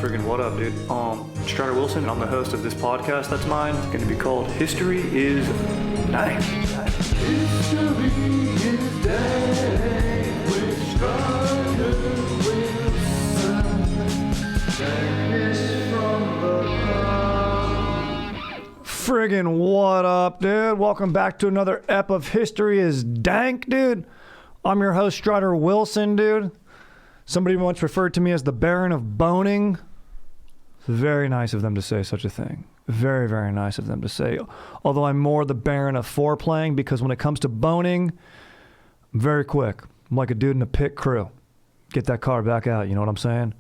Friggin' what up, dude? Strider Wilson, and I'm the host of this podcast that's mine. It's gonna be called History is Dank. History is Dank with Strider Wilson. Dankness from the ground. Friggin' what up, dude? Welcome back to another ep of History is Dank, dude. I'm your host, Strider Wilson, dude. Somebody once referred to me as the Baron of Boning. It's very nice of them to say such a thing. Very, very nice of them to say. Although I'm more the Baron of foreplaying, because when it comes to boning, I'm very quick. I'm like a dude in a pit crew. Get that car back out, you know what I'm saying?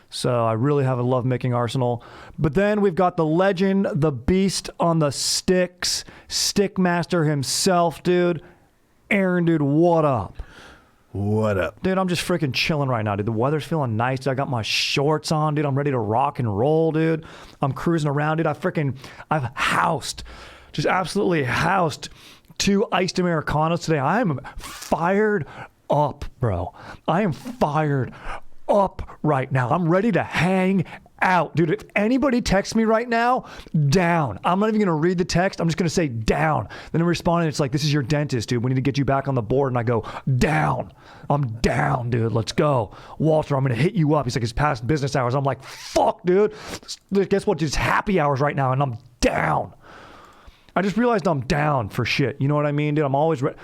So I really have a love-making arsenal. But then we've got the legend, the beast on the sticks, Stickmaster himself, dude. Aaron, dude, what up? What up? Dude, I'm just freaking chilling right now, dude. The weather's feeling nice. I got my shorts on, dude. I'm ready to rock and roll, dude. I'm cruising around, dude. I've housed, just absolutely housed 2 iced Americanos today. I'm fired up, bro. I am fired up right now. I'm ready to hang out. Dude, if anybody texts me right now, down. I'm not even going to read the text. I'm just going to say down. Then I'm responding. It's like, this is your dentist, dude. We need to get you back on the board. And I go, down. I'm down, dude. Let's go. Walter, I'm going to hit you up. He's like, it's past business hours. I'm like, fuck, dude. Guess what? It's happy hours right now. And I'm down. I just realized I'm down for shit. You know what I mean, dude? I'm always ready.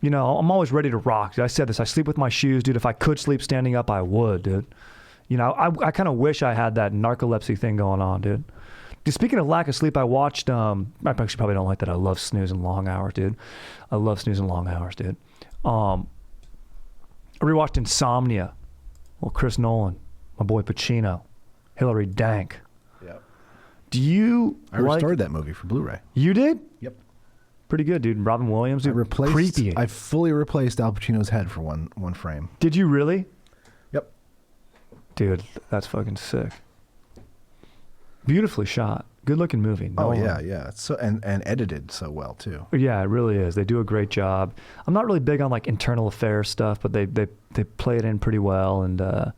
You know, I'm always ready to rock. Dude, I said this. I sleep with my shoes, dude. If I could sleep standing up, I would, dude. You know, I kind of wish I had that narcolepsy thing going on, dude. Speaking of lack of sleep, I watched, I actually probably don't like that. I love snoozing long hours, dude. I love snoozing long hours, dude. I rewatched Insomnia. Well, Chris Nolan, my boy Pacino, Hilary Dank. Yep. Do you I restored that movie for Blu-ray. You did? Yep. Pretty good, dude. Robin Williams, dude. Creepy. I fully replaced Al Pacino's head for one frame. Did you really? Yep. Dude, that's fucking sick. Beautifully shot. Good looking movie. Yeah. It's so and edited so well too. Yeah, it really is. They do a great job. I'm not really big on like internal affairs stuff, but they play it in pretty well, and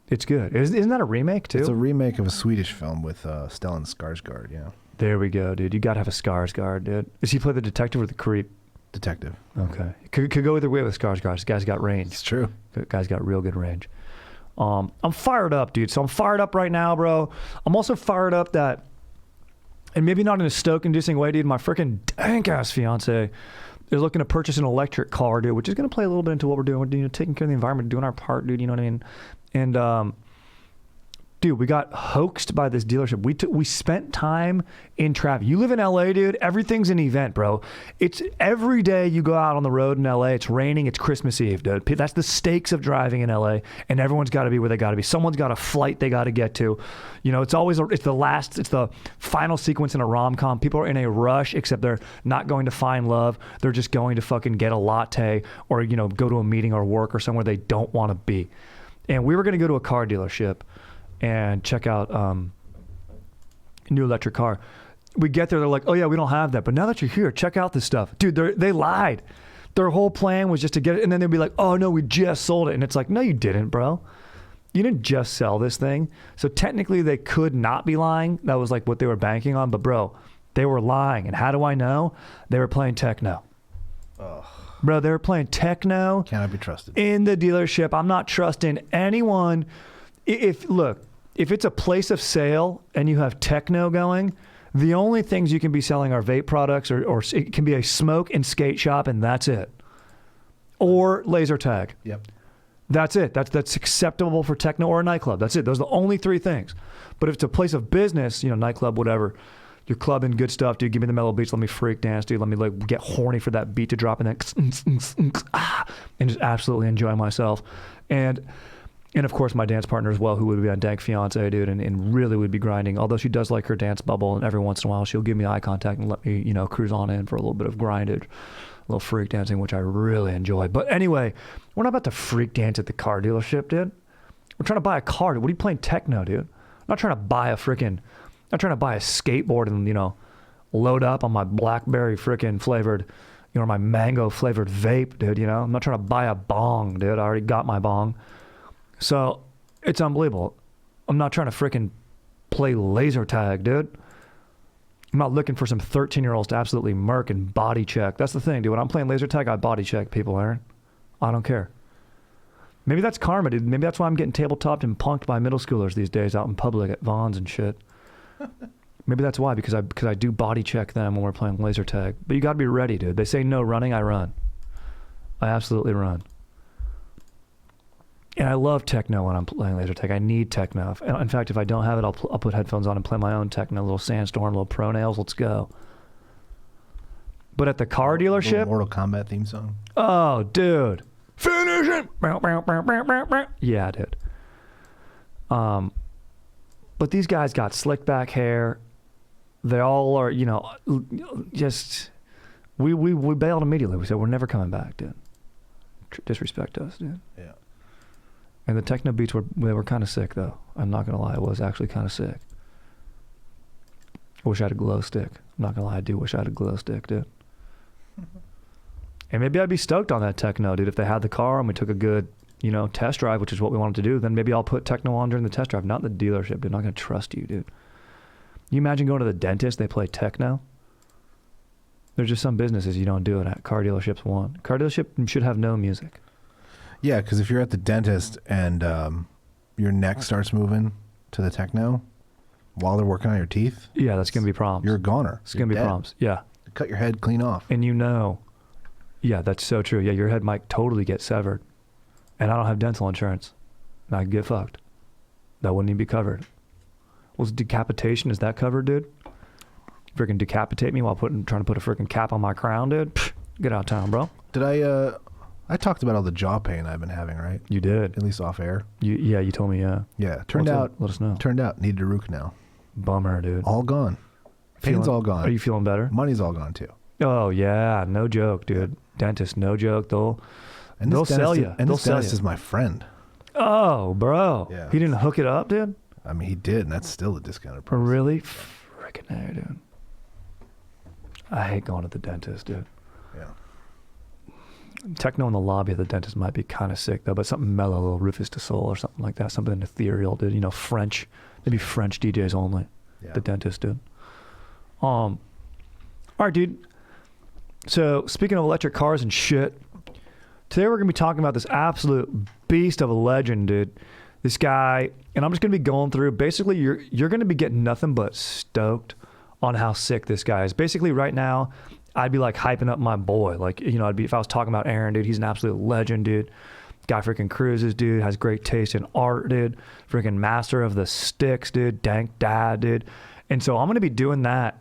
it's good. Isn't that a remake too? It's a remake of a Swedish film with Stellan Skarsgård. Yeah. There we go, dude. You gotta have a Skarsgård, dude. Does he play the detective or the creep? Detective. Okay. Could go either way with Skarsgård. This guy's got range. It's true. Guy's got real good range. I'm fired up, dude. So I'm fired up right now, bro. I'm also fired up that, and maybe not in a stoke-inducing way, dude, my freaking dank-ass fiance is looking to purchase an electric car, dude, which is going to play a little bit into what we're doing. We're taking care of the environment, doing our part, dude, you know what I mean? And, dude, we got hoaxed by this dealership. We spent time in traffic. You live in LA, dude. Everything's an event, bro. It's every day you go out on the road in LA. It's raining. It's Christmas Eve, dude. That's the stakes of driving in LA. And everyone's got to be where they got to be. Someone's got a flight they got to get to. You know, it's the final sequence in a rom-com. People are in a rush, except they're not going to find love. They're just going to fucking get a latte or, you know, go to a meeting or work or somewhere they don't want to be. And we were going to go to a car dealership and check out a new electric car. We get there, they're like, oh yeah, we don't have that. But now that you're here, check out this stuff. Dude, they lied. Their whole plan was just to get it, and then they'd be like, oh no, we just sold it. And it's like, no, you didn't, bro. You didn't just sell this thing. So technically they could not be lying. That was like what they were banking on. But bro, they were lying. And how do I know? They were playing techno. Ugh. Bro, they were playing techno. Cannot be trusted. In the dealership. I'm not trusting anyone. If it's a place of sale and you have techno going, the only things you can be selling are vape products or it can be a smoke and skate shop, and that's it. Or laser tag. Yep. That's it. That's acceptable for techno or a nightclub. That's it. Those are the only 3 things. But if it's a place of business, you know, nightclub, whatever, you're clubbing good stuff, dude. Give me the mellow beats. Let me freak dance, dude. Let me like get horny for that beat to drop and then and just absolutely enjoy myself. And of course, my dance partner as well, who would be on Dank Fiance, dude, and really would be grinding. Although she does like her dance bubble, and every once in a while she'll give me eye contact and let me, you know, cruise on in for a little bit of grindage, a little freak dancing, which I really enjoy. But anyway, we're not about to freak dance at the car dealership, dude. We're trying to buy a car, dude. What are you playing techno, dude? I'm not trying to buy a skateboard and, you know, load up on my blackberry freaking flavored, you know, my mango flavored vape, dude, you know? I'm not trying to buy a bong, dude. I already got my bong. So it's unbelievable. I'm not trying to freaking play laser tag, dude. I'm not looking for some 13-year-olds to absolutely murk and body check. That's the thing, dude. When I'm playing laser tag, I body check people, Aaron. I don't care. Maybe that's karma, dude. Maybe that's why I'm getting tabletopped and punked by middle schoolers these days out in public at Vaughn's and shit. Maybe that's why, because I do body check them when we're playing laser tag. But you got to be ready, dude. They say no running, I run. I absolutely run. And I love techno when I'm playing laser tag. I need techno. In fact, if I don't have it, I'll put headphones on and play my own techno. A little Sandstorm, a little Pro Nails. Let's go. But at the car dealership, Mortal Kombat theme song. Oh, dude, finish it! Yeah, dude. But these guys got slick back hair. They all are, you know, just we bailed immediately. We said we're never coming back, dude. Disrespect us, dude. Yeah. And the techno beats were kind of sick, though. I'm not gonna lie, it was actually kind of sick. I wish I had a glow stick. I'm not gonna lie, I do wish I had a glow stick, dude. And maybe I'd be stoked on that techno, dude. If they had the car and we took a good, you know, test drive, which is what we wanted to do, then maybe I'll put techno on during the test drive, not the dealership, dude. I'm not gonna trust you, dude. You imagine going to the dentist, they play techno? There's just some businesses you don't do it at. Car dealerships won't. Car dealership should have no music. Yeah, because if you're at the dentist and your neck starts moving to the techno while they're working on your teeth, yeah, that's gonna be problems. You're a goner. It's gonna be problems. Yeah. Cut your head clean off. And you know, yeah, that's so true. Yeah, your head might totally get severed. And I don't have dental insurance. And I could get fucked. That wouldn't even be covered. Was decapitation, is that covered, dude? Freaking decapitate me while trying to put a freaking cap on my crown, dude? Pfft, get out of town, bro. Did I talked about all the jaw pain I've been having, right? You did. At least off air. Yeah, you told me, yeah. Yeah, turned out. Let us know. Turned out, needed a root canal. Bummer, dude. All gone. Pain's all gone. Are you feeling better? Money's all gone, too. Oh, yeah, no joke, dude. Dentist, no joke. They'll sell you. And this dentist is my friend. Oh, bro. Yeah. He didn't hook it up, dude? I mean, he did, and that's still a discounted price. Really? Freaking A, dude. I hate going to the dentist, dude. Yeah. Techno in the lobby of the dentist might be kind of sick, though, but something mellow, a little Rufus du Sol or something like that, something ethereal, dude. You know, French. Maybe French DJs only. Yeah. The dentist, dude. All right, dude. So, speaking of electric cars and shit, today we're going to be talking about this absolute beast of a legend, dude. This guy, and I'm just going to be going through, basically, you're going to be getting nothing but stoked on how sick this guy is. Basically, right now, I'd be like hyping up my boy. Like, you know, if I was talking about Aaron, dude, he's an absolute legend, dude. Guy freaking cruises, dude, has great taste in art, dude. Freaking master of the sticks, dude. Dank dad, dude. And so I'm going to be doing that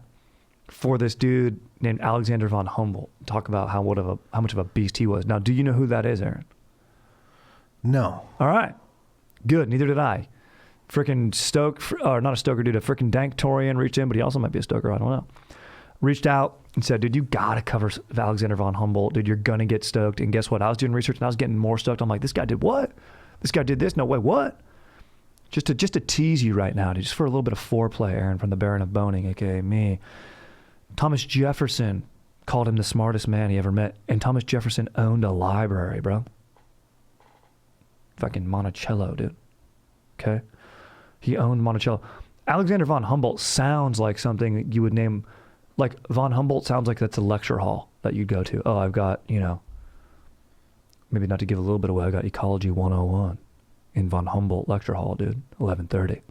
for this dude named Alexander von Humboldt. Talk about how much of a beast he was. Now, do you know who that is, Aaron? No. All right. Good. Neither did I. Freaking or not a stoker, dude. A freaking Danktorian reached in, but he also might be a stoker. I don't know. Reached out and said, dude, you got to cover Alexander von Humboldt. Dude, you're going to get stoked. And guess what? I was doing research and I was getting more stoked. I'm like, this guy did what? This guy did this? No way. What? Just to tease you right now, dude, just for a little bit of foreplay, Aaron, from the Baron of Boning, a.k.a. me. Thomas Jefferson called him the smartest man he ever met. And Thomas Jefferson owned a library, bro. Fucking Monticello, dude. Okay? He owned Monticello. Alexander von Humboldt sounds like something that you would name, like von Humboldt sounds like that's a lecture hall that you'd go to. Oh, I've got, you know, maybe not to give a little bit away, I got Ecology 101 in von Humboldt lecture hall, dude, 11:30.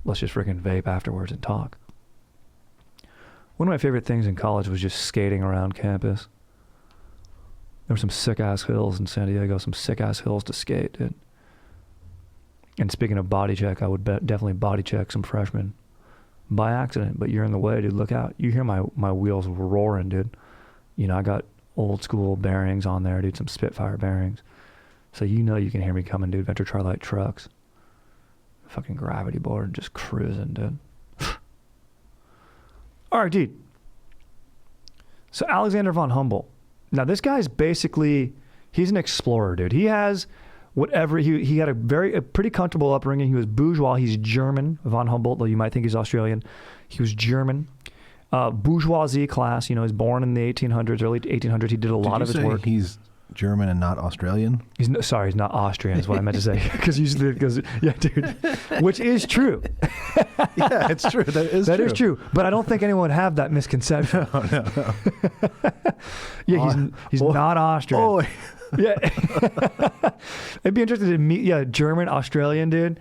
Let's just freaking vape afterwards and talk. One of my favorite things in college was just skating around campus. There were some sick-ass hills in San Diego, some sick-ass hills to skate, dude. And speaking of body check, I would definitely body check some freshmen by accident, but you're in the way, dude. Look out. You hear my wheels roaring, dude. You know, I got old school bearings on there, dude, some Spitfire bearings. So you know you can hear me coming, dude. Venture Tri-Light trucks. Fucking gravity board, just cruising, dude. All right, dude. So Alexander von Humboldt. Now, this guy's basically, he's an explorer, dude. He has whatever, he had a pretty comfortable upbringing. He was bourgeois. He's German, von Humboldt, though you might think he's Australian. He was German. Bourgeoisie class, you know, he's born in the 1800s, early 1800s. He did a lot of his work. He's German and not Australian? He's not Austrian is what I meant to say. Because usually, yeah, dude, which is true. Yeah, it's true. That is true. But I don't think anyone would have that misconception. No. Yeah, he's not Austrian. Oh, yeah. I'd be interested to meet German Australian dude.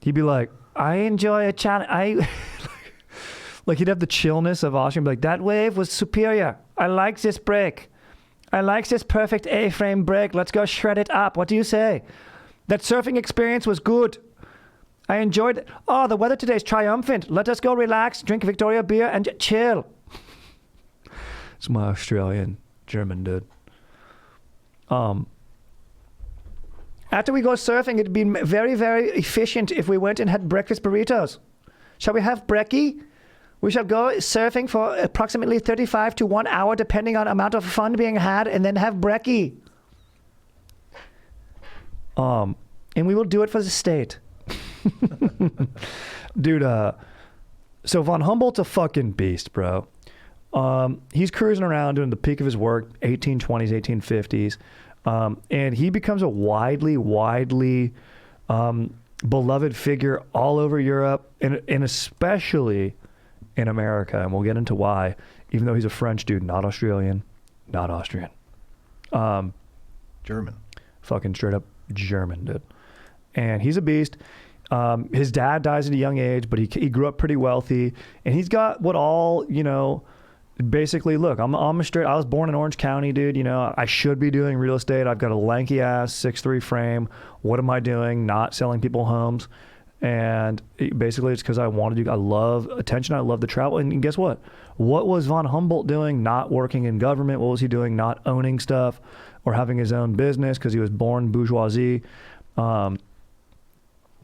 He'd be like, I enjoy a challenge. Like he'd have the chillness of Austrian, be like, that wave was superior. I like this break. I like this perfect A-frame break. Let's go shred it up. What do you say? That surfing experience was good. I enjoyed it. Oh, the weather today is triumphant. Let us go relax, drink Victoria beer, and chill. It's my Australian German dude. After we go surfing, it'd be very, very efficient if we went and had breakfast burritos. Shall we have brekkie? We shall go surfing for approximately 35 to 1 hour, depending on amount of fun being had, and then have brekkie. And we will do it for the state. Dude, so von Humboldt's a fucking beast, bro. He's cruising around doing the peak of his work, 1820s, 1850s. And he becomes a widely beloved figure all over Europe, and especially in America, and we'll get into why, even though he's a French dude, not Australian, not Austrian. German. Fucking straight up German, dude. And he's a beast. His dad dies at a young age, but he grew up pretty wealthy, and he's got what all, basically, look, I was born in Orange County, dude. I should be doing real estate. I've got a lanky ass 6'3" frame. What am I doing? Not selling people homes. And basically it's because I love attention. I love the travel. And guess what? What was von Humboldt doing? Not working in government. What was he doing? Not owning stuff or having his own business, because he was born bourgeoisie,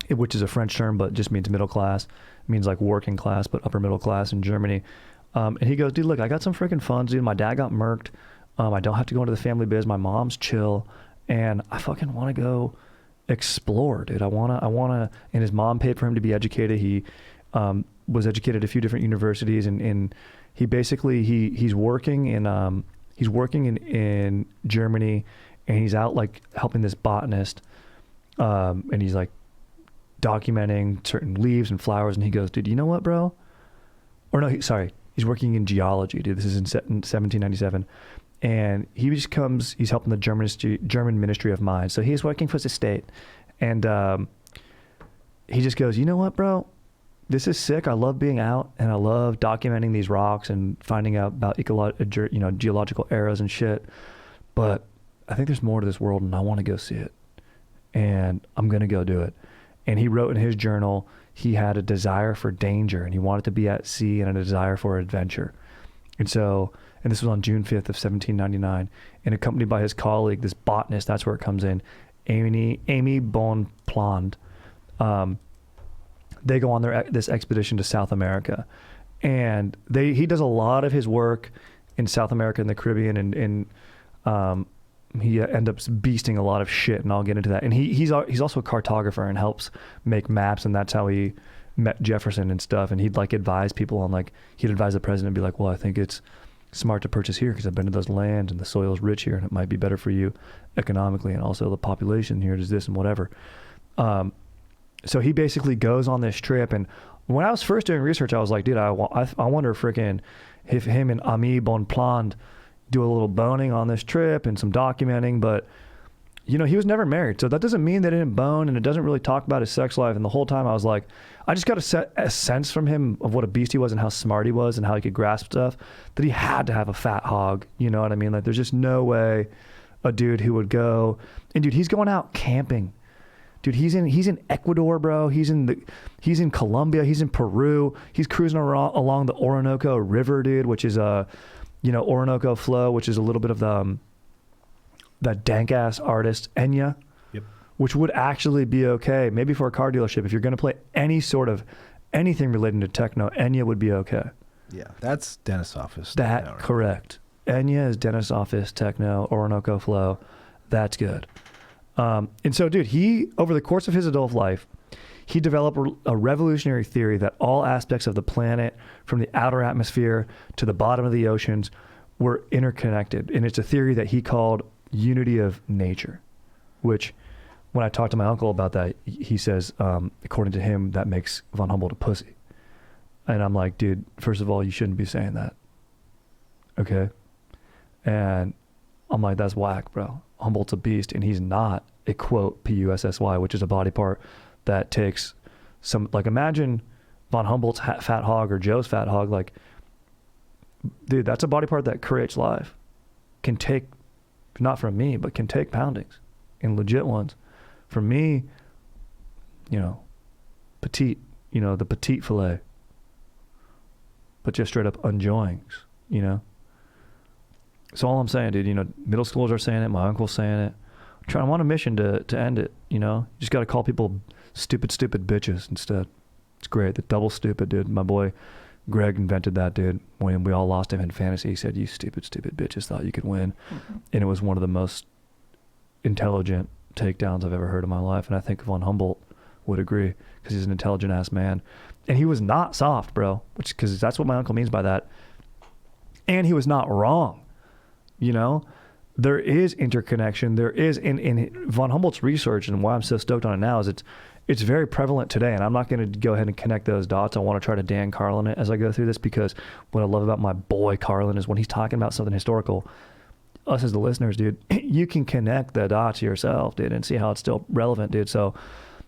which is a French term, but just means middle class. It means like working class, but upper middle class in Germany. And he goes, dude, look, I got some freaking funds, dude. My dad got murked. I don't have to go into the family biz. My mom's chill. And I fucking want to go explore, dude. I want to, and his mom paid for him to be educated. He was educated at a few different universities, and he basically, he's working in Germany, and he's out like helping this botanist, and he's like documenting certain leaves and flowers, and he goes, dude, you know what, bro? Or no, he's working in geology, dude. This is in 1797. And he's helping the German Ministry of Mines. So he's working for the state. And he just goes, you know what, bro? This is sick. I love being out, and I love documenting these rocks and finding out about geological eras and shit. But I think there's more to this world, and I want to go see it. And I'm going to go do it. And he wrote in his journal, he had a desire for danger, and he wanted to be at sea, and a desire for adventure. And this was on June 5th of 1799, and accompanied by his colleague, this botanist, that's where it comes in, Amy Bonpland. They go on this expedition to South America, and he does a lot of his work in South America and the Caribbean, and he ends up beasting a lot of shit, and I'll get into that. And he's also a cartographer and helps make maps, and that's how he met Jefferson and stuff. And he'd like advise people on, like, he'd advise the president and be like, well, I think it's smart to purchase here because I've been to those lands and the soil is rich here and it might be better for you economically, and also the population here is this and whatever. So he basically goes on this trip, and when I was first doing research, I was like, dude, I wonder if him and Ami Bonpland do a little boning on this trip and some documenting, but he was never married, so that doesn't mean they didn't bone, and it doesn't really talk about his sex life. And the whole time I was like, I just got a sense from him of what a beast he was and how smart he was and how he could grasp stuff, that he had to have a fat hog. You know what I mean? Like, there's just no way a dude who would go, and dude, he's going out camping. Dude, he's in Ecuador, bro. He's in Colombia. He's in Peru. He's cruising along the Orinoco River, dude, which is Orinoco flow, which is a little bit of that dank ass artist Enya, yep, which would actually be okay, maybe for a car dealership. If you're going to play any sort of anything related to techno, Enya would be okay. Yeah, that's Dennis Office. That right? Correct. Enya is Dennis Office, techno, Orinoco flow. That's good. And so, dude, he, over the course of his adult life, he developed a revolutionary theory that all aspects of the planet, from the outer atmosphere to the bottom of the oceans, were interconnected. And it's a theory that he called unity of nature, which when I talked to my uncle about that, he says, according to him, that makes von Humboldt a pussy. And I'm like, dude, first of all, you shouldn't be saying that. Okay? And I'm like, that's whack, bro. Humboldt's a beast, and he's not a, quote, P-U-S-S-Y, which is a body part that takes some, like, imagine von Humboldt's fat hog or Joe's fat hog. Like, dude, that's a body part that creates life. Can take, not from me, but can take poundings, and legit ones. For me, you know, petite, you know, the petite filet, but just straight up enjoyings, you know? So all I'm saying, dude, you know, middle schoolers are saying it, my uncle's saying it. I'm on a mission to end it, you know? You just got to call people stupid bitches instead. It's great. The double stupid, dude. My boy Greg invented that, dude. When we all lost him in fantasy, he said, you stupid bitches thought you could win. Mm-hmm. And it was one of the most intelligent takedowns I've ever heard in my life. And I think von Humboldt would agree, because he's an intelligent ass man. And he was not soft, bro, because that's what my uncle means by that. And he was not wrong. You know, there is interconnection. There is in von Humboldt's research, and why I'm so stoked on it now is it's very prevalent today. And I'm not going to go ahead and connect those dots. I want to try to Dan Carlin it as I go through this, because what I love about my boy Carlin is when he's talking about something historical, us as the listeners, dude, you can connect the dots yourself, dude, and see how it's still relevant, dude. So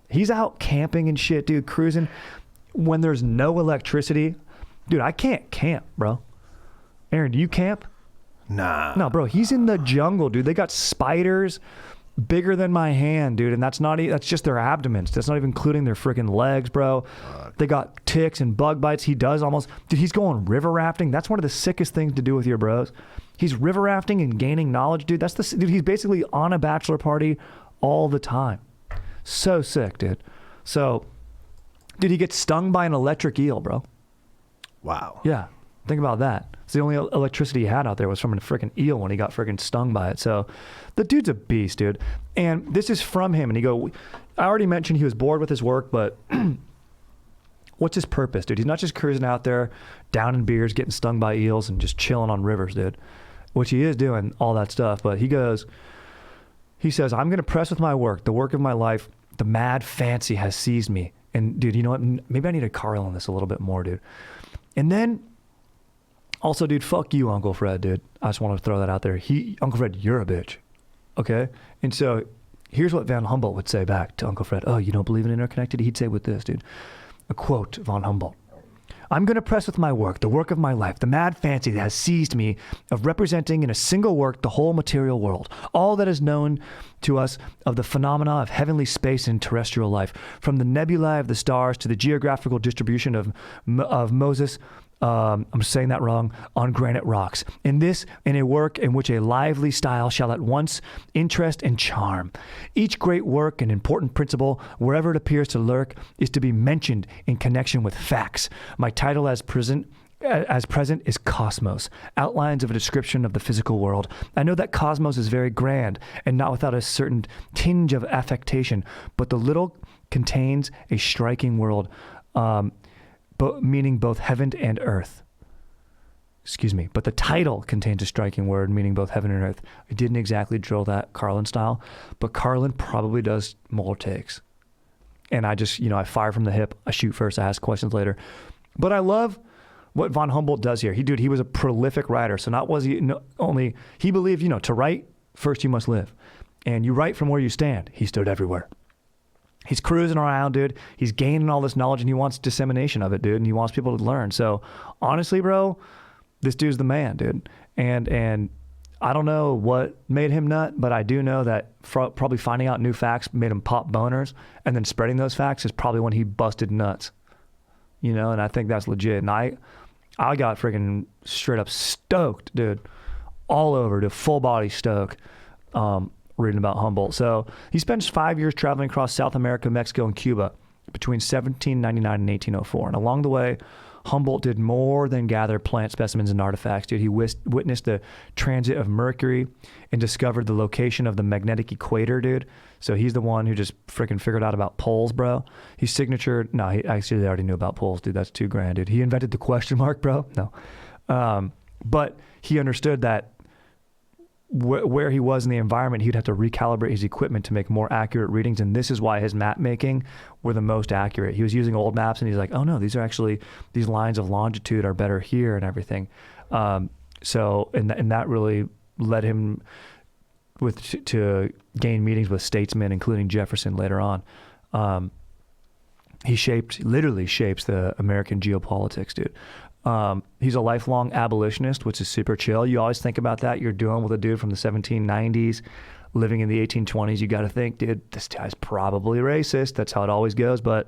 he's out camping and shit, dude, cruising when there's no electricity. Dude, I can't camp, bro. Aaron, do you camp? Nah. No, bro, he's in the jungle, dude. They got spiders bigger than my hand, dude, and that's just their abdomens. That's not even including their freaking legs, bro. They got ticks and bug bites. He does almost, dude, he's going river rafting. That's one of the sickest things to do with your bros. He's river rafting and gaining knowledge, dude. Dude, he's basically on a bachelor party all the time. So sick, dude. So, dude, he gets stung by an electric eel, bro. Wow. Yeah. Think about that. It's the only electricity he had out there was from a freaking eel when he got freaking stung by it. So the dude's a beast, dude. And this is from him. And I already mentioned he was bored with his work, but what's his purpose, dude? He's not just cruising out there, downing beers, getting stung by eels, and just chilling on rivers, dude. Which he is doing, all that stuff. But he says, I'm going to press with my work, the work of my life. The mad fancy has seized me. And dude, you know what? Maybe I need to Carl on this a little bit more, dude. And then, also, dude, fuck you, Uncle Fred, dude. I just want to throw that out there. Uncle Fred, you're a bitch. Okay? And so here's what von Humboldt would say back to Uncle Fred. Oh, you don't believe in interconnected? He'd say with this, dude. A quote, von Humboldt. I'm going to press with my work, the work of my life, the mad fancy that has seized me of representing in a single work the whole material world, all that is known to us of the phenomena of heavenly space and terrestrial life, from the nebulae of the stars to the geographical distribution of Moses, I'm saying that wrong, on granite rocks. In a work in which a lively style shall at once interest and charm. Each great work and important principle, wherever it appears to lurk, is to be mentioned in connection with facts. My title as present is Cosmos, outlines of a description of the physical world. I know that cosmos is very grand and not without a certain tinge of affectation, but the little contains a striking world, meaning both heaven and earth. Excuse me. But the title contains a striking word, meaning both heaven and earth. I didn't exactly drill that Carlin style, but Carlin probably does more takes. And I just, I fire from the hip. I shoot first. I ask questions later. But I love what von Humboldt does here. He was a prolific writer. So he believed, to write, first you must live. And you write from where you stand. He stood everywhere. He's cruising around, dude. He's gaining all this knowledge, and he wants dissemination of it, dude. And he wants people to learn. So honestly, bro, this dude's the man, dude. And I don't know what made him nut, but I do know that probably finding out new facts made him pop boners, and then spreading those facts is probably when he busted nuts. And I think that's legit. And I got freaking straight up stoked, dude. All over, dude. Full body stoke. Reading about Humboldt. So he spends 5 years traveling across South America, Mexico, and Cuba between 1799 and 1804. And along the way, Humboldt did more than gather plant specimens and artifacts, dude. He witnessed the transit of Mercury and discovered the location of the magnetic equator, dude. So he's the one who just freaking figured out about poles, bro. He actually already knew about poles, dude. That's $2,000, dude. He invented the question mark, bro. No. But he understood that where he was in the environment, he'd have to recalibrate his equipment to make more accurate readings. And this is why his map making were the most accurate. He was using old maps and he's like, oh no, these lines of longitude are better here and everything. So that really led him to gain meetings with statesmen, including Jefferson later on. He literally shapes the American geopolitics, dude. He's a lifelong abolitionist, which is super chill. You always think about that. You're dealing with a dude from the 1790s, living in the 1820s. You got to think, dude, this guy's probably racist. That's how it always goes. But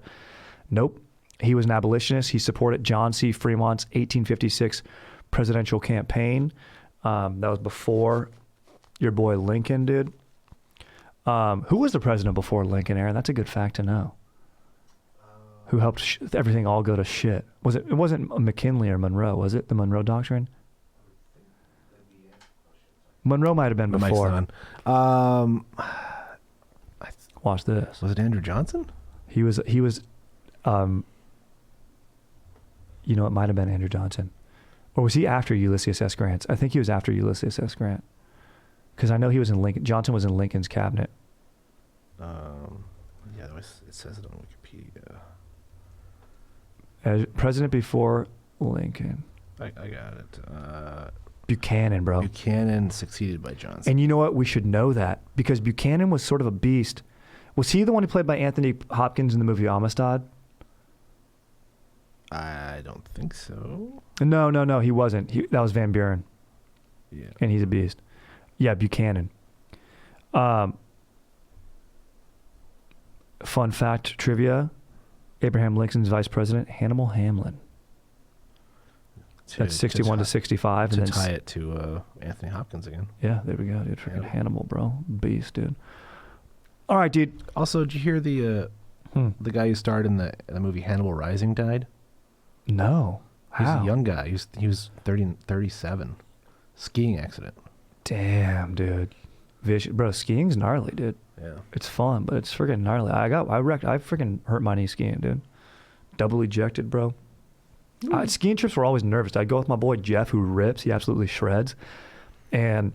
nope. He was an abolitionist. He supported John C. Fremont's 1856 presidential campaign. That was before your boy Lincoln, dude. Who was the president before Lincoln, Aaron? That's a good fact to know. Who helped everything all go to shit? It wasn't McKinley or Monroe, was it? The Monroe Doctrine? Monroe might have been before. Watch this. Was it Andrew Johnson? He was, it might have been Andrew Johnson. Or was he after Ulysses S. Grant? I think he was after Ulysses S. Grant. Because I know he was in Lincoln. Johnson was in Lincoln's cabinet. Yeah, it says it on Wikipedia. As president before Lincoln. I got it. Buchanan, bro. Buchanan succeeded by Johnson. And you know what? We should know that because Buchanan was sort of a beast. Was he the one who played by Anthony Hopkins in the movie Amistad? I don't think so. No, he wasn't. That was Van Buren. Yeah. And he's a beast. Yeah, Buchanan. Fun fact, trivia. Abraham Lincoln's vice president, Hannibal Hamlin. That's 61 to 65. To tie it to Anthony Hopkins again. Yeah, there we go, dude. Freaking Hannibal, bro. Beast, dude. All right, dude. Also, did you hear the guy who starred in the movie Hannibal Rising died? No. He's How? a young guy. He was 37. Skiing accident. Damn, dude. Bro, skiing's gnarly, dude. Yeah. It's fun, but it's freaking gnarly. I freaking hurt my knee skiing, dude. Double ejected, bro. Skiing trips were always nervous. I'd go with my boy Jeff, who rips. He absolutely shreds. And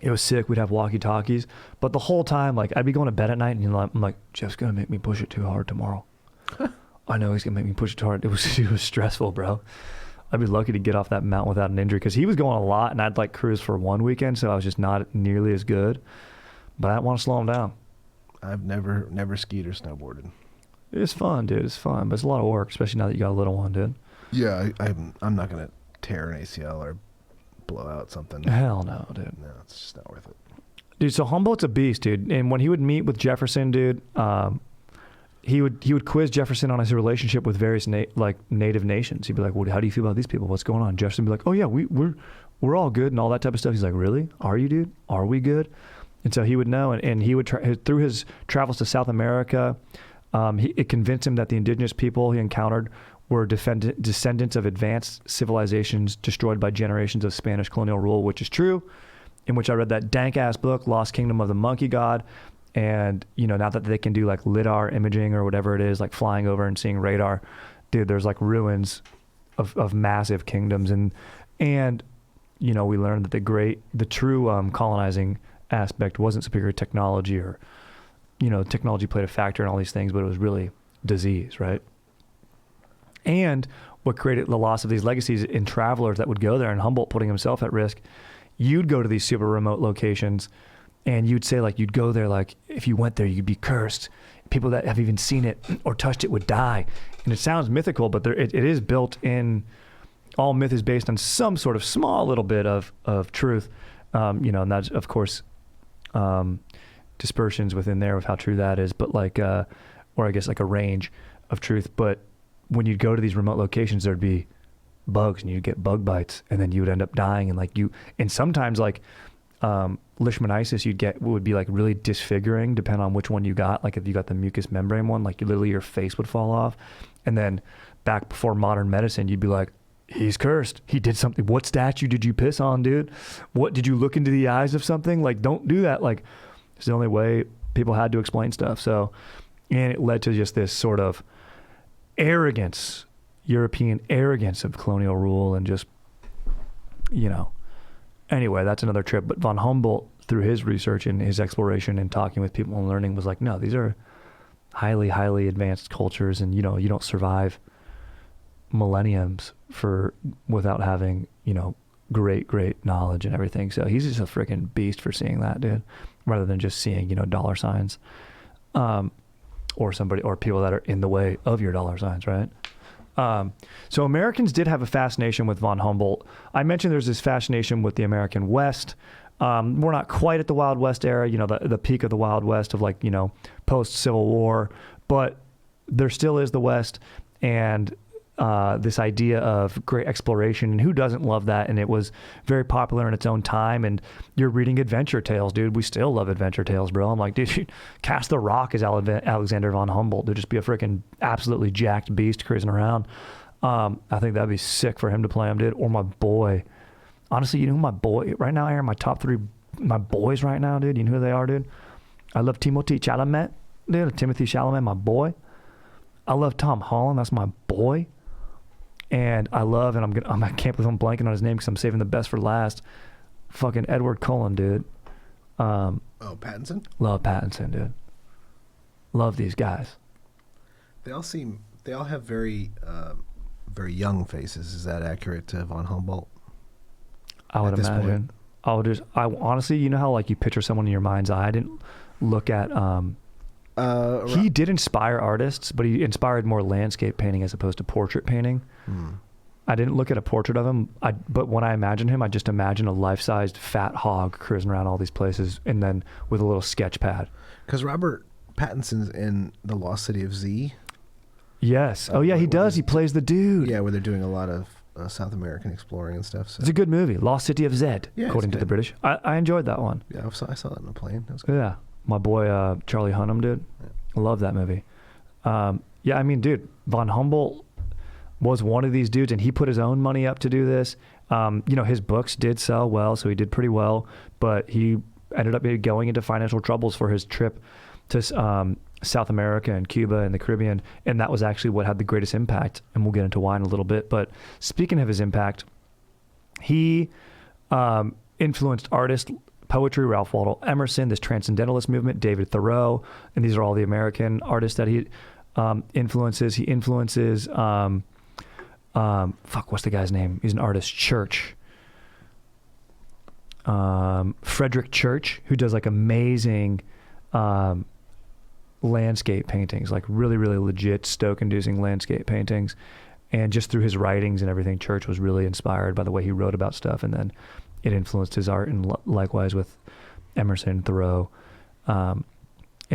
it was sick. We'd have walkie-talkies. But the whole time, like, I'd be going to bed at night, and I'm like, Jeff's going to make me push it too hard tomorrow. I know he's going to make me push it too hard. It was stressful, bro. I'd be lucky to get off that mountain without an injury because he was going a lot, and I'd like cruise for one weekend, so I was just not nearly as good. But I didn't want to slow him down. I've never skied or snowboarded. It's fun, dude. It's fun, but it's a lot of work, especially now that you got a little one, dude. Yeah, I'm not gonna tear an ACL or blow out something. Hell no, dude. No, it's just not worth it. Dude, so Humboldt's a beast, dude. And when he would meet with Jefferson, dude, he would quiz Jefferson on his relationship with various native nations. He'd be like, "Well, how do you feel about these people? What's going on?" Jefferson would be like, "Oh yeah, we're all good and all that type of stuff." He's like, "Really? Are you, dude? Are we good?" And so he would know, and he would through his travels to South America, it convinced him that the indigenous people he encountered were descendants of advanced civilizations destroyed by generations of Spanish colonial rule, which is true. In which I read that dank ass book, Lost Kingdom of the Monkey God. And, now that they can do like LIDAR imaging or whatever it is, like flying over and seeing radar, dude, there's like ruins of massive kingdoms. And we learned that the true colonizing aspect wasn't superior technology or, technology played a factor in all these things, but it was really disease, right? And what created the loss of these legacies in travelers that would go there, and Humboldt putting himself at risk, you'd go to these super remote locations and you'd say like you'd go there like if you went there you'd be cursed. People that have even seen it or touched it would die. And it sounds mythical, but it is built in. All myth is based on some sort of small little bit of truth, and that's of course dispersions within there of how true that is, but like or I guess like a range of truth. But when you'd go to these remote locations, there'd be bugs and you'd get bug bites and then you would end up dying. And sometimes like leishmaniasis would be like really disfiguring depending on which one you got. Like if you got the mucous membrane one, like literally your face would fall off. And then back before modern medicine, you'd be like, he's cursed. He did something. What statue did you piss on, dude? What did you look into the eyes of something? Like, don't do that. Like, it's the only way people had to explain stuff. So, and it led to just this sort of European arrogance of colonial rule and just, anyway, that's another trip. But von Humboldt, through his research and his exploration and talking with people and learning, was like, no, these are highly, highly advanced cultures, and you don't survive millenniums without having great knowledge and everything. So he's just a freaking beast for seeing that, dude, rather than just seeing dollar signs, or people that are in the way of your dollar signs, right? So Americans did have a fascination with von Humboldt. I mentioned there's this fascination with the American West. We're not quite at the Wild West era, the peak of the Wild West of post-Civil War, but there still is the West, and this idea of great exploration, and who doesn't love that? And it was very popular in its own time. And you're reading adventure tales, dude. We still love adventure tales, bro. I'm like, dude, cast the rock as Alexander von Humboldt to just be a freaking absolutely jacked beast cruising around. I think that'd be sick for him to play him, dude. Or my boy. Honestly, you know who my boy right now, Aaron? My top 3, my boys right now, dude. You know who they are, dude? I love Timothée Chalamet, dude. Timothy Chalamet, my boy. I love Tom Holland. That's my boy. And I love, and I can't believe I'm blanking on his name because I'm saving the best for last. Fucking Edward Cullen, dude. Pattinson? Love Pattinson, dude. Love these guys. They all have very, very young faces. Is that accurate to von Humboldt? I would imagine. I honestly, you know how you picture someone in your mind's eye? I didn't look at, he did inspire artists, but he inspired more landscape painting as opposed to portrait painting. I didn't look at a portrait of him, but when I imagine him, I just imagine a life-sized fat hog cruising around all these places, and then with a little sketch pad. Because Robert Pattinson's in The Lost City of Z. Yes. Oh yeah, he does. He plays the dude. Yeah, where they're doing a lot of South American exploring and stuff. So. It's a good movie, Lost City of Zed, according to the British. I enjoyed that one. Yeah, I saw that on a plane. That was good. Yeah. My boy Charlie Hunnam, dude. Yeah. I love that movie. Yeah, I mean, dude, von Humboldt was one of these dudes, and he put his own money up to do this. His books did sell well, so he did pretty well, but he ended up going into financial troubles for his trip to South America and Cuba and the Caribbean, and that was actually what had the greatest impact, and we'll get into why in a little bit. But speaking of his impact, he influenced artists, poetry, Ralph Waldo Emerson, this transcendentalist movement, David Thoreau, and these are all the American artists that he influences. He influences, what's the guy's name? He's an artist, Church. Frederick Church, who does amazing landscape paintings, really, really legit stoke-inducing landscape paintings. And just through his writings and everything, Church was really inspired by the way he wrote about stuff, and then it influenced his art, and likewise with Emerson, Thoreau. And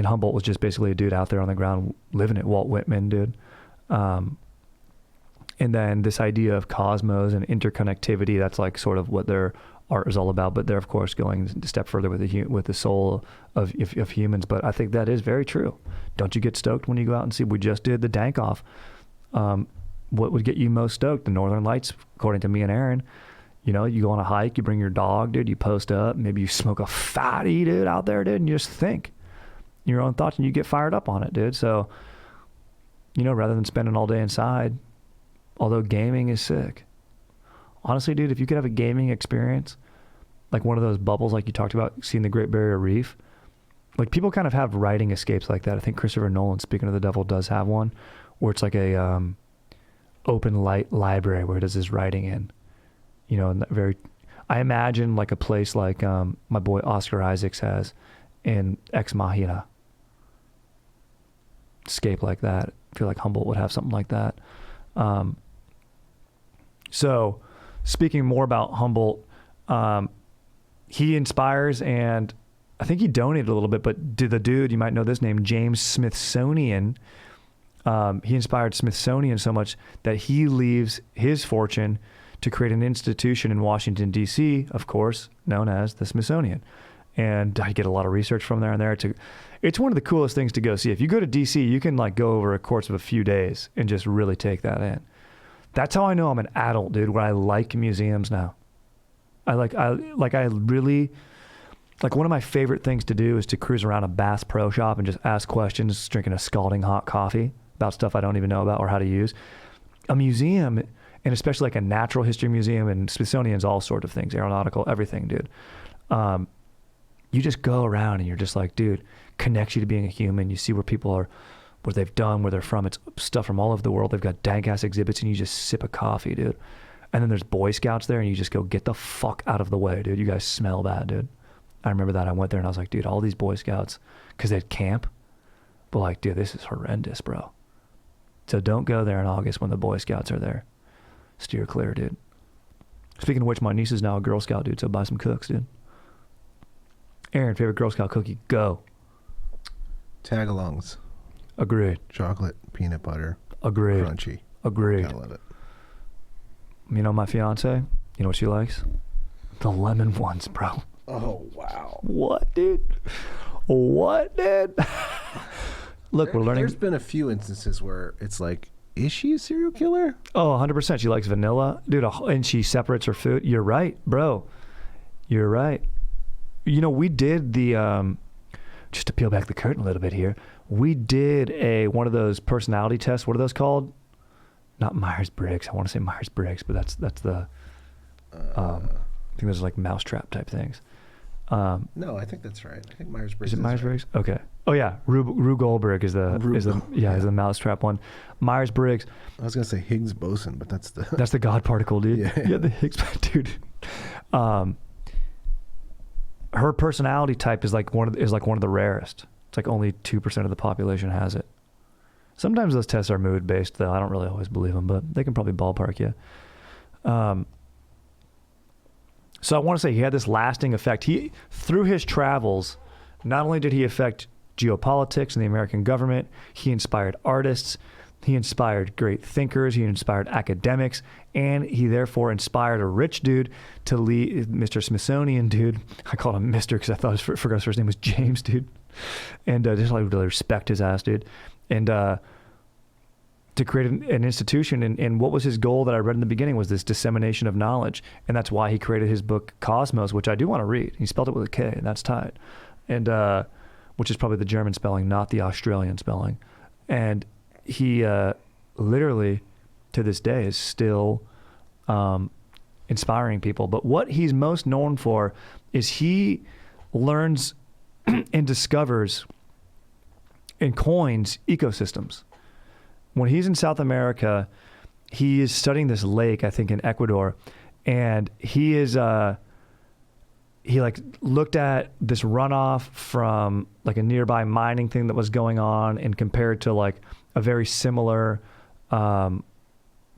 Humboldt was just basically a dude out there on the ground living it, Walt Whitman, dude. And then this idea of cosmos and interconnectivity, that's sort of what their art is all about. But they're, of course, going a step further with the soul of humans. But I think that is very true. Don't you get stoked when you go out and see? We just did the Dank off. What would get you most stoked? The Northern Lights, according to me and Aaron. You go on a hike, you bring your dog, dude, you post up, maybe you smoke a fatty, dude, out there, dude, and you just think your own thoughts and you get fired up on it, dude. So, rather than spending all day inside, although gaming is sick. Honestly, dude, if you could have a gaming experience, like one of those bubbles like you talked about, seeing the Great Barrier Reef, people kind of have writing escapes like that. I think Christopher Nolan, speaking of the devil, does have one where it's a open light library where he does his writing in. And that I imagine a place like my boy Oscar Isaacs has in Ex Machina. Escape like that. I feel like Humboldt would have something like that. So, speaking more about Humboldt, he inspires, and I think he donated a little bit, but the dude, you might know this name, James Smithsonian, he inspired Smithsonian so much that he leaves his fortune to create an institution in Washington, D.C., of course, known as the Smithsonian. And I get a lot of research from there and there. It's one of the coolest things to go see. If you go to D.C., you can go over a course of a few days and just really take that in. That's how I know I'm an adult, dude, where I like museums now. I really, one of my favorite things to do is to cruise around a Bass Pro Shop and just ask questions, drinking a scalding hot coffee about stuff I don't even know about or how to use. A museum and especially like a natural history museum and Smithsonian's all sort of things, aeronautical, everything, dude. You just go around and you're just like, dude, connects you to being a human. You see where people are, what they've done, where they're from. It's stuff from all over the world. They've got dank ass exhibits, and you just sip a coffee, dude. And then there's Boy Scouts there, and you just go, get the fuck out of the way, dude. You guys smell bad, dude. I remember that. I went there and I was like, dude, all these Boy Scouts, because they'd camp, but like, dude, this is horrendous, bro. So don't go there in August when the Boy Scouts are there. Steer clear, dude. Speaking of which, my niece is now a Girl Scout, dude, so buy some cooks, dude. Aaron, favorite Girl Scout cookie? Go. Tagalongs. Agreed. Chocolate, peanut butter. Agreed. Crunchy. Agreed. I love it. You know my fiance? You know what she likes? The lemon ones, bro. Oh, wow. What, dude? What, dude? Look, we're learning. There's been a few instances where it's like, is she a serial killer? Oh, 100%. She likes vanilla. Dude, and she separates her food. You're right, bro. You're right. You know, we did the, just to peel back the curtain a little bit here, we did one of those personality tests. What are those called? Not Myers-Briggs. I want to say Myers-Briggs, but that's the, I think those are like mousetrap type things. No, I think that's right. I think Myers-Briggs. Is it Myers-Briggs? Right. Okay. Oh yeah, Rube Goldberg is the mousetrap one. Myers-Briggs. I was gonna say Higgs boson, but that's the God particle, dude. Yeah, the Higgs, dude. Her personality type is like one of the rarest. It's like only 2% of the population has it. Sometimes those tests are mood based, though. I don't really always believe them, but they can probably ballpark you. So I want to say he had this lasting effect. Through his travels, not only did he affect geopolitics and the American government, he inspired artists, he inspired great thinkers, he inspired academics, and he therefore inspired a rich dude to lead, Mr. Smithsonian dude. I called him Mr. because I forgot his first name was James, dude. And just like really respect his ass, dude. And to create an institution. And what was his goal that I read in the beginning was this dissemination of knowledge. And that's why he created his book Cosmos, which I do want to read. He spelled it with a K, and that's tight. And which is probably the German spelling, not the Australian spelling. And he literally, to this day, is still inspiring people. But what he's most known for is he learns and discovers and coins ecosystems. When he's in South America, he is studying this lake, I think in Ecuador, and he like looked at this runoff from like a nearby mining thing that was going on and compared to like a very similar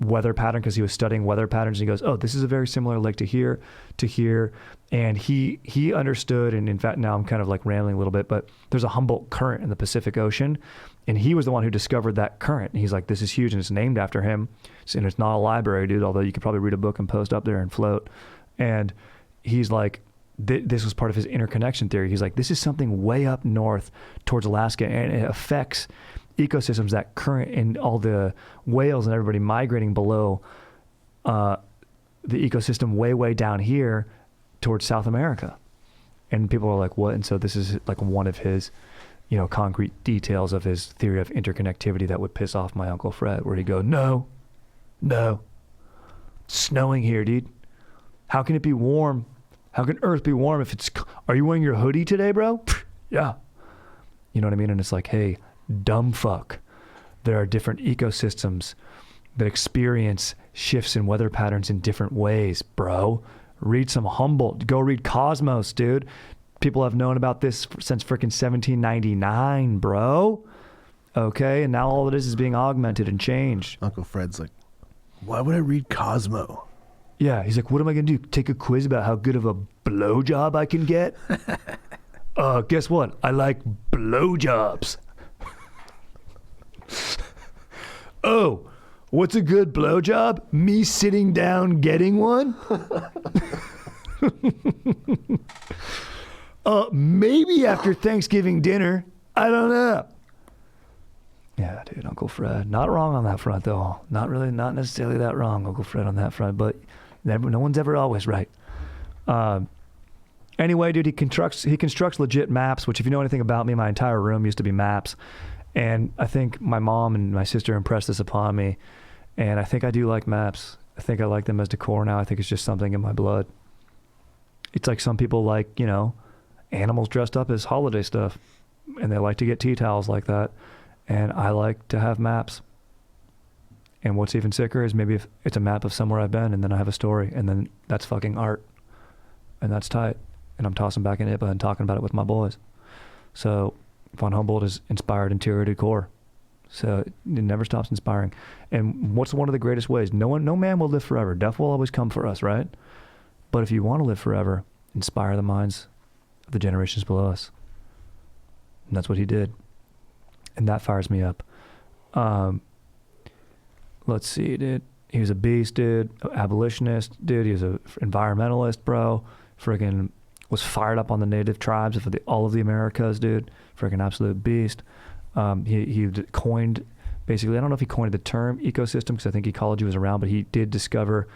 weather pattern, because he was studying weather patterns. And he goes, oh, this is a very similar lake to here, and he understood. And in fact, now I'm kind of like rambling a little bit, but there's a Humboldt current in the Pacific Ocean, and he was the one who discovered that current. And he's like, this is huge, and it's named after him. And it's not a library, dude, although you could probably read a book and post up there and float. And he's like, this was part of his interconnection theory. He's like, this is something way up north towards Alaska, and it affects ecosystems, that current, and all the whales and everybody migrating below the ecosystem way down here towards South America. And people are like, what? And so this is like one of his, concrete details of his theory of interconnectivity that would piss off my Uncle Fred, where he'd go, no, it's snowing here, dude. How can it be warm? How can Earth be warm if it's, are you wearing your hoodie today, bro? Yeah. You know what I mean? And it's like, hey, dumb fuck. There are different ecosystems that experience shifts in weather patterns in different ways, bro. Read some Humboldt. Go read Cosmos, dude. People have known about this since freaking 1799, bro. Okay, and now all it is being augmented and changed. Uncle Fred's like, why would I read Cosmo? Yeah, he's like, what am I going to do? Take a quiz about how good of a blowjob I can get? Guess what? I like blowjobs. Oh, what's a good blowjob? Me sitting down getting one? Maybe after Thanksgiving dinner. I don't know. Yeah, dude, Uncle Fred. Not wrong on that front, though. Not necessarily that wrong, Uncle Fred, on that front, but no one's ever always right. Anyway, dude, he constructs legit maps, which if you know anything about me, my entire room used to be maps. And I think my mom and my sister impressed this upon me. And I think I do like maps. I think I like them as decor now. I think it's just something in my blood. It's like some people like, you know, animals dressed up as holiday stuff, and they like to get tea towels like that. And I like to have maps. And what's even sicker is maybe if it's a map of somewhere I've been, and then I have a story, and then that's fucking art. And that's tight. And I'm tossing back in IPA and talking about it with my boys. So von Humboldt has inspired interior decor. So it never stops inspiring. And what's one of the greatest ways? No man will live forever. Death will always come for us, right? But if you want to live forever, inspire the minds of the generations below us. And that's what he did. And that fires me up. Let's see, dude. He was a beast, dude. Abolitionist, dude. He was a environmentalist, bro. Friggin' was fired up on the native tribes of all of the Americas, dude. Friggin' absolute beast. He coined, basically, I don't know if he coined the term ecosystem, because I think ecology was around, but he did discover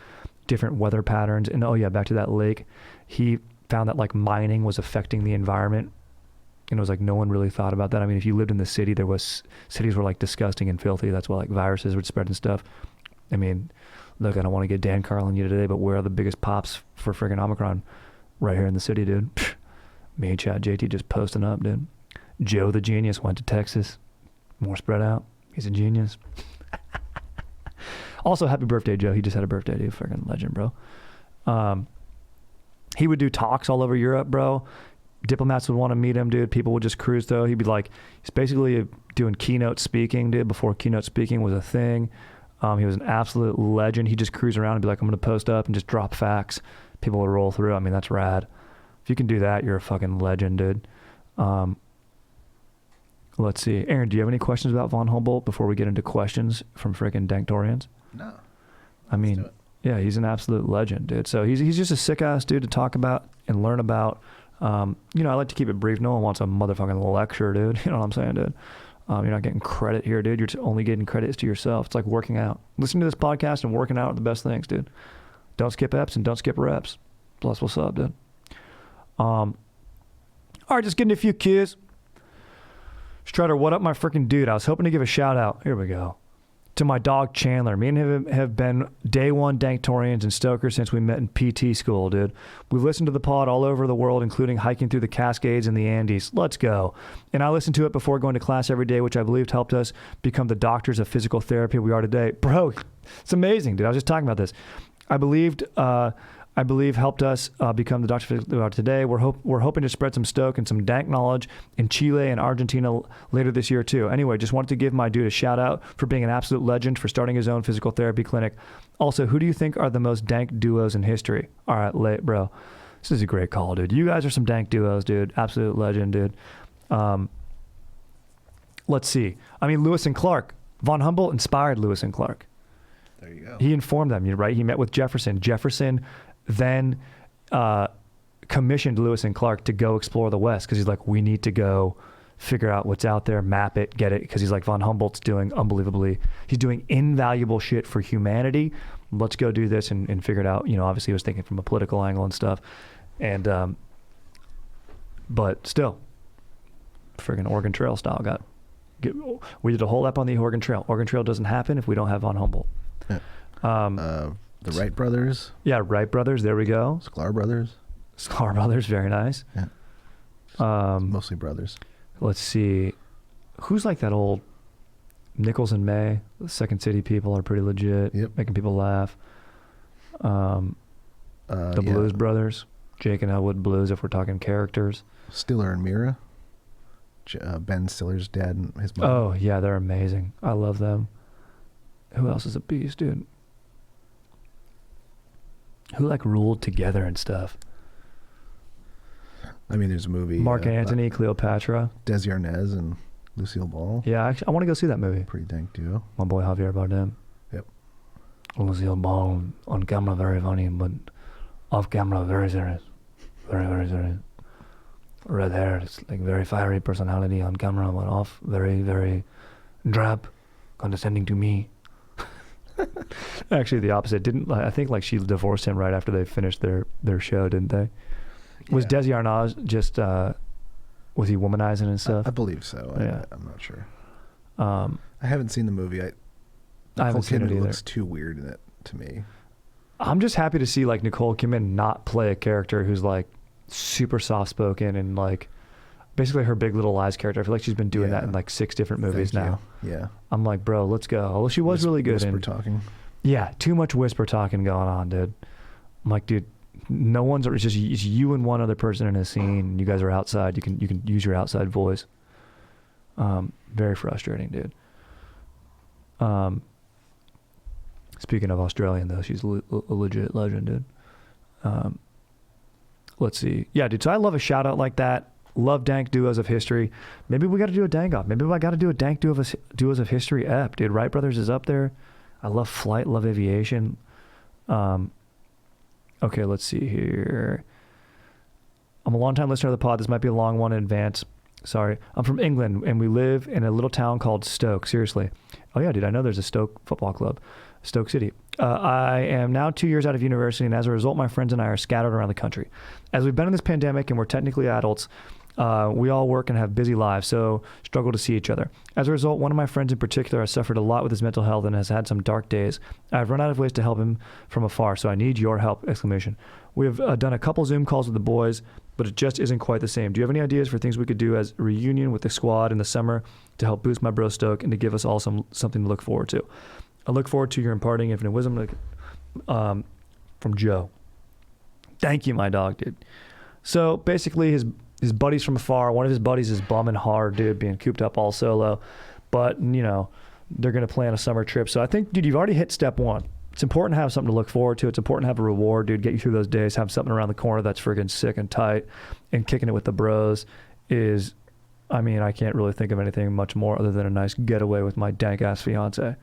different weather patterns. And oh yeah, back to that lake. He found that like mining was affecting the environment. And it was like no one really thought about that. I mean, if you lived in the city, cities were like disgusting and filthy. That's why like viruses would spread and stuff. I mean, look, I don't want to get Dan Carl on you today, but where are the biggest pops for friggin' Omicron? Right here in the city, dude. Me and Chad JT just posting up, dude. Joe the genius went to Texas. More spread out. He's a genius. Also, happy birthday, Joe. He just had a birthday, dude. Friggin' legend, bro. He would do talks all over Europe, bro. Diplomats would want to meet him, dude. People would just cruise, though. He'd be like, he's basically doing keynote speaking, dude, before keynote speaking was a thing. He was an absolute legend. He'd just cruise around and be like, I'm going to post up and just drop facts. People would roll through. I mean, that's rad. If you can do that, you're a fucking legend, dude. Let's see. Aaron, do you have any questions about von Humboldt before we get into questions from freaking Danktorians? No. I mean, yeah, he's an absolute legend, dude. So he's just a sick-ass dude to talk about and learn about. You know, I like to keep it brief. No one wants a motherfucking lecture, dude. You know what I'm saying, dude? You're not getting credit here, dude. You're just only getting credits to yourself. It's like working out. Listen to this podcast and working out are the best things, dude. Don't skip eps and don't skip reps. Plus, what's up, dude? All right, just getting a few kids. Strutter, what up, my freaking dude? I was hoping to give a shout out. Here we go. To my dog Chandler. Me and him have been day one Danktorians and Stokers since we met in PT school, dude. We listened to the pod all over the world, including hiking through the Cascades and the Andes. Let's go. And I listened to it before going to class every day, which I believed helped us become the doctors of physical therapy we are today. Bro, it's amazing, dude. I was just talking about this. I believe helped us become the doctors we are today. We're hoping to spread some Stoke and some Dank knowledge in Chile and Argentina later this year too. Anyway, just wanted to give my dude a shout out for being an absolute legend, for starting his own physical therapy clinic. Also, who do you think are the most Dank duos in history? All right, late, bro. This is a great call, dude. You guys are some Dank duos, dude. Absolute legend, dude. Let's see. I mean, Lewis and Clark. Von Humboldt inspired Lewis and Clark. There you go. He informed them, right? He met with Jefferson. Jefferson then commissioned Lewis and Clark to go explore the West, because he's like, we need to go figure out what's out there, map it, get it, because he's like, von Humboldt's doing he's doing invaluable shit for humanity. Let's go do this and figure it out. You know, obviously he was thinking from a political angle and stuff. And, but still, friggin' Oregon Trail style we did a whole ep on the Oregon Trail. Oregon Trail doesn't happen if we don't have von Humboldt. Yeah. The Wright brothers. Yeah, Wright brothers. There we go. Sklar brothers. Sklar brothers. Very nice. Yeah. Mostly brothers. Let's see. Who's like that old Nichols and May? The Second City people are pretty legit. Yep. Making people laugh. The Blues brothers. Jake and Elwood Blues, if we're talking characters. Stiller and Mira. Ben Stiller's dad and his mom. Oh, yeah, they're amazing. I love them. Who else is a beast, dude? Who like ruled together and stuff? I mean, there's a movie. Mark Antony, Cleopatra. Desi Arnaz and Lucille Ball. Yeah, actually, I want to go see that movie. Pretty dank duo. My boy Javier Bardem. Yep. Lucille Ball on camera very funny, but off camera very serious. Very, very serious. Red hair, it's like very fiery personality on camera, but off very, very drab, condescending to me. Actually, the opposite. I think like she divorced him right after they finished their show, didn't they? Was Desi Arnaz just was he womanizing and stuff? I believe so. Yeah. I'm not sure. I haven't seen the movie. I haven't seen it either. Looks too weird in it to me. I'm just happy to see like Nicole Kidman not play a character who's like super soft spoken and like basically her Big Little Lies character. I feel like she's been doing that in like 6 different movies now. Yeah. I'm like, bro, let's go. Well, she was really good. Whisper talking. Yeah, too much whisper talking going on, dude. I'm like, dude, no one's. It's just it's you and one other person in a scene. You guys are outside. You can use your outside voice. Very frustrating, dude. Speaking of Australian though, she's a legit legend, dude. Let's see. Yeah, dude. So I love a shout out like that. Love Dank duos of history. Maybe we got to do a Dank off. Maybe I got to do a Dank duos of history ep, dude. Wright Brothers is up there. I love flight, love aviation. Okay, let's see here. I'm a long-time listener of the pod. This might be a long one in advance. Sorry. I'm from England, and we live in a little town called Stoke. Seriously. Oh, yeah, dude. I know there's a Stoke football club. Stoke City. I am now 2 years out of university, and as a result, my friends and I are scattered around the country. As we've been in this pandemic and we're technically adults, we all work and have busy lives, so struggle to see each other. As a result, one of my friends in particular has suffered a lot with his mental health and has had some dark days. I've run out of ways to help him from afar, so I need your help! Exclamation. We have done a couple Zoom calls with the boys, but it just isn't quite the same. Do you have any ideas for things we could do as a reunion with the squad in the summer to help boost my bro stoke and to give us all something to look forward to? I look forward to your imparting infinite wisdom. From Joe. Thank you, my dog, dude. So basically, his buddies from afar. One of his buddies is bumming hard, dude, being cooped up all solo. But, you know, they're going to plan a summer trip. So I think, dude, you've already hit step one. It's important to have something to look forward to. It's important to have a reward, dude. Get you through those days. Have something around the corner that's friggin' sick and tight. And kicking it with the bros is, I mean, I can't really think of anything much more other than a nice getaway with my dank-ass fiance.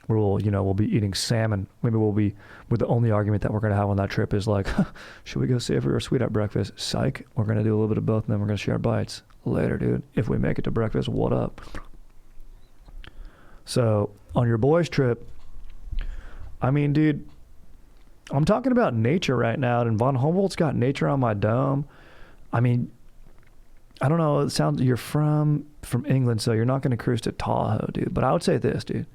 Where we'll be eating salmon. Maybe we'll be, with the only argument that we're going to have on that trip is like, should we go savory or sweet at breakfast? Psych. We're going to do a little bit of both and then we're going to share bites later, dude. If we make it to breakfast, what up? So on your boys trip, I mean, dude, I'm talking about nature right now, and Von Humboldt's got nature on my dome. I mean, I don't know, it sounds, you're from England, so you're not going to cruise to Tahoe, dude. But I would say this, dude.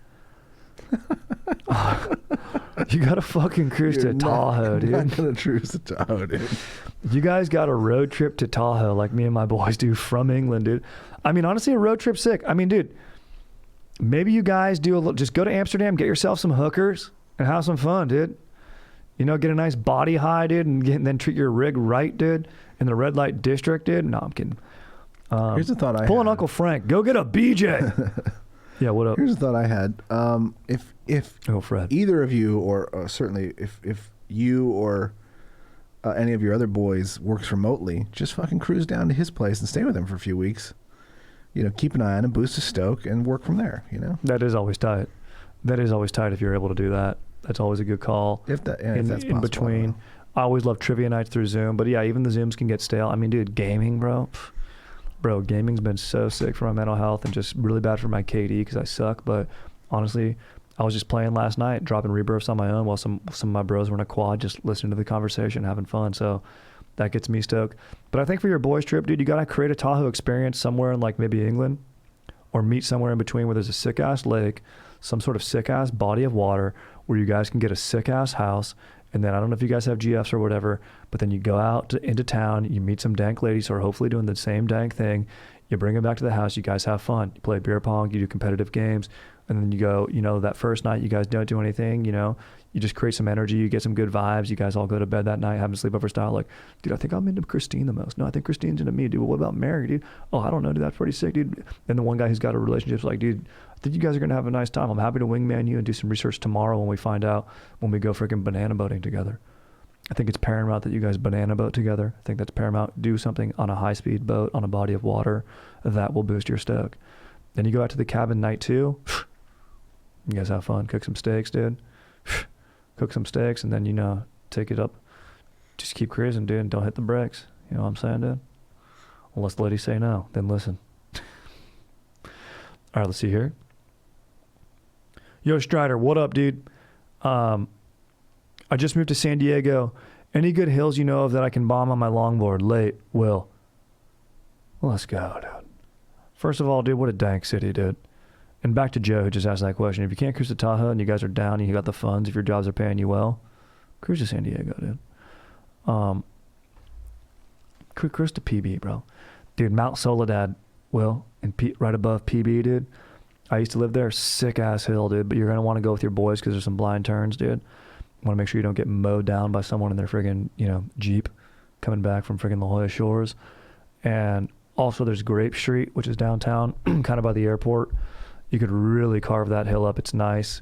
You gotta fucking cruise to Tahoe, dude. You're not gonna cruise to Tahoe, dude. You guys got a road trip to Tahoe like me and my boys do from England, dude. I mean, honestly, a road trip's sick. I mean, dude, maybe you guys do a little, just go to Amsterdam, get yourself some hookers, and have some fun, dude. You know, get a nice body high, dude, and then treat your rig right, dude, in the red light district, dude. No, I'm kidding. Here's the thought I pull had. an Uncle Frank. Go get a BJ. Yeah, what up? Here's the thought I had. If Fred. either of you, or certainly if you or any of your other boys works remotely, just fucking cruise down to his place and stay with him for a few weeks. You know, keep an eye on him, boost his stoke, and work from there. You know, that is always tight. That is always tight if you're able to do that. That's always a good call. If that's possible. In between, I always love trivia nights through Zoom, but yeah, even the Zooms can get stale. I mean, dude, gaming, bro. Bro, gaming's been so sick for my mental health and just really bad for my KD because I suck. But honestly, I was just playing last night, dropping rebirths on my own while some of my bros were in a quad, just listening to the conversation, having fun. So that gets me stoked. But I think for your boys trip, dude, you got to create a Tahoe experience somewhere in like maybe England, or meet somewhere in between where there's a sick ass lake, some sort of sick ass body of water where you guys can get a sick ass house. And then I don't know if you guys have GFs or whatever, but then you go out into town, you meet some dank ladies who are hopefully doing the same dank thing. You bring them back to the house, you guys have fun. You play beer pong, you do competitive games, and then you go, you know, that first night you guys don't do anything, you know, you just create some energy, you get some good vibes, you guys all go to bed that night, having sleepover style, like, dude, I think I'm into Christine the most. No, I think Christine's into me, dude. Well, what about Mary, dude? Oh, I don't know, dude, that's pretty sick, dude. And the one guy who's got a relationship's like, dude, I think you guys are going to have a nice time. I'm happy to wingman you and do some research tomorrow when we find out when we go freaking banana boating together. I think it's paramount that you guys banana boat together. I think that's paramount. Do something on a high-speed boat on a body of water. That will boost your stoke. Then you go out to the cabin night 2. You guys have fun. Cook some steaks, dude. Cook some steaks, and then, you know, take it up. Just keep cruising, dude, and don't hit the brakes. You know what I'm saying, dude? Unless the ladies say no, then listen. All right, let's see here. Yo, Strider, what up, dude? I just moved to San Diego. Any good hills you know of that I can bomb on my longboard? Late, Will. Well, let's go, dude. First of all, dude, what a dank city, dude. And back to Joe, who just asked that question. If you can't cruise to Tahoe and you guys are down and you got the funds, if your jobs are paying you well, Cruise to San Diego, dude. Cruise to PB, bro. Dude, Mount Soledad, Will, and right above PB, dude. I used to live there. Sick ass hill, dude. But you're gonna want to go with your boys because there's some blind turns, dude. Want to make sure you don't get mowed down by someone in their friggin', Jeep coming back from friggin' La Jolla Shores. And also there's Grape Street, which is downtown, kind of by the airport. You could really carve that hill up. It's nice.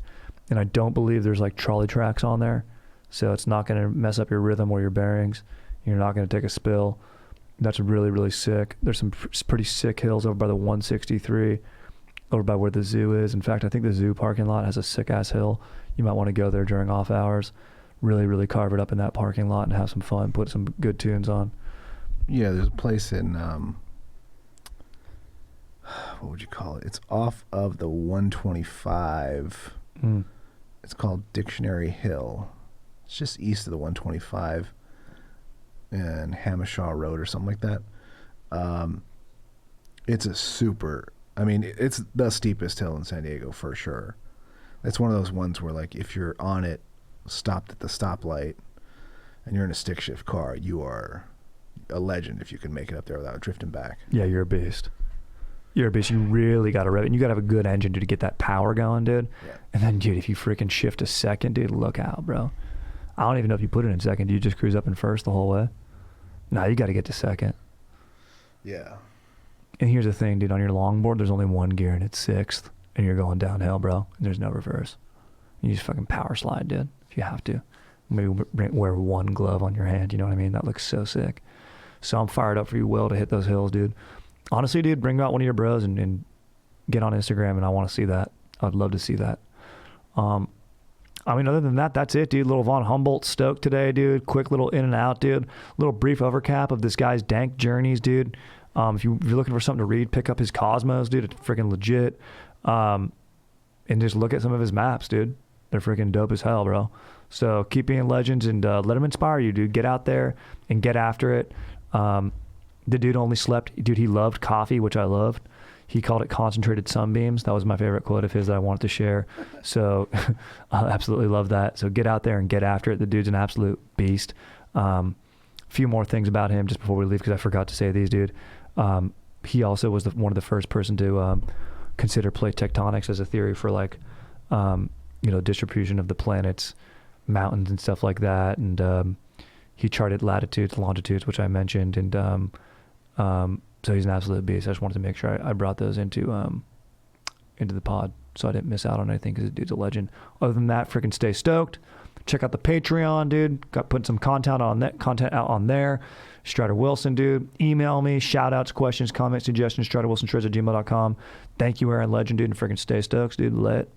And I don't believe there's like trolley tracks on there. So it's not going to mess up your rhythm or your bearings. You're not going to take a spill. That's really, really sick. There's some pretty sick hills over by the 163, over by where the zoo is. In fact, I think the zoo parking lot has a sick ass hill. You might want to go there during off hours. Really, really carve it up in that parking lot and have some fun. Put some good tunes on. Yeah, there's a place in, what would you call it? It's off of the 125. It's called Dictionary Hill. It's just east of the 125 and Hamishaw Road or something like that. It's it's the steepest hill in San Diego for sure. It's one of those ones where, like, if you're on it, stopped at the stoplight, and you're in a stick shift car, you are a legend if you can make it up there without drifting back. Yeah, you're a beast. You're a beast. You really got to rev it. And you got to have a good engine to get that power going, dude. Yeah. And then, dude, if you freaking shift to second, dude, look out, bro. I don't even know if you put it in second. Do you just cruise up in first the whole way? No, you got to get to second. Yeah. And here's the thing, dude. On your longboard, there's only one gear, and it's sixth. And you're going downhill, bro. And there's no reverse. You just fucking power slide, dude, if you have to. Maybe wear one glove on your hand. You know what I mean? That looks so sick. So I'm fired up for you, Will, to hit those hills, dude. Honestly, dude, bring out one of your bros and get on Instagram, and I want to see that. I'd love to see that. Other than that, that's it, dude. Little Von Humboldt stoked today, dude. Quick little in and out, dude. Little brief overcap of this guy's Dank journeys, dude. If you're looking for something to read, pick up his Cosmos, dude. It's freaking legit. And just look at some of his maps, dude. They're freaking dope as hell, bro. So keep being legends and let them inspire you, dude. Get out there and get after it. The dude only slept. Dude, he loved coffee, which I loved. He called it concentrated sunbeams. That was my favorite quote of his that I wanted to share. So I absolutely love that. So get out there and get after it. The dude's an absolute beast. Few more things about him just before we leave, because I forgot to say these, dude. He also was one of the first person to consider plate tectonics as a theory for, like, distribution of the planets, mountains and stuff like that. And he charted latitudes, longitudes, which I mentioned. And so he's an absolute beast. I just wanted to make sure I brought those into the pod so I didn't miss out on anything, because the dude's a legend. Other than that, freaking stay stoked. Check out the Patreon, dude. Got putting some content out on there. Strider Wilson, dude. Email me. Shout outs, questions, comments, suggestions. StriderWilsonStress@gmail.com. Thank you, Aaron Legend, dude. And freaking stay stoked, dude. Let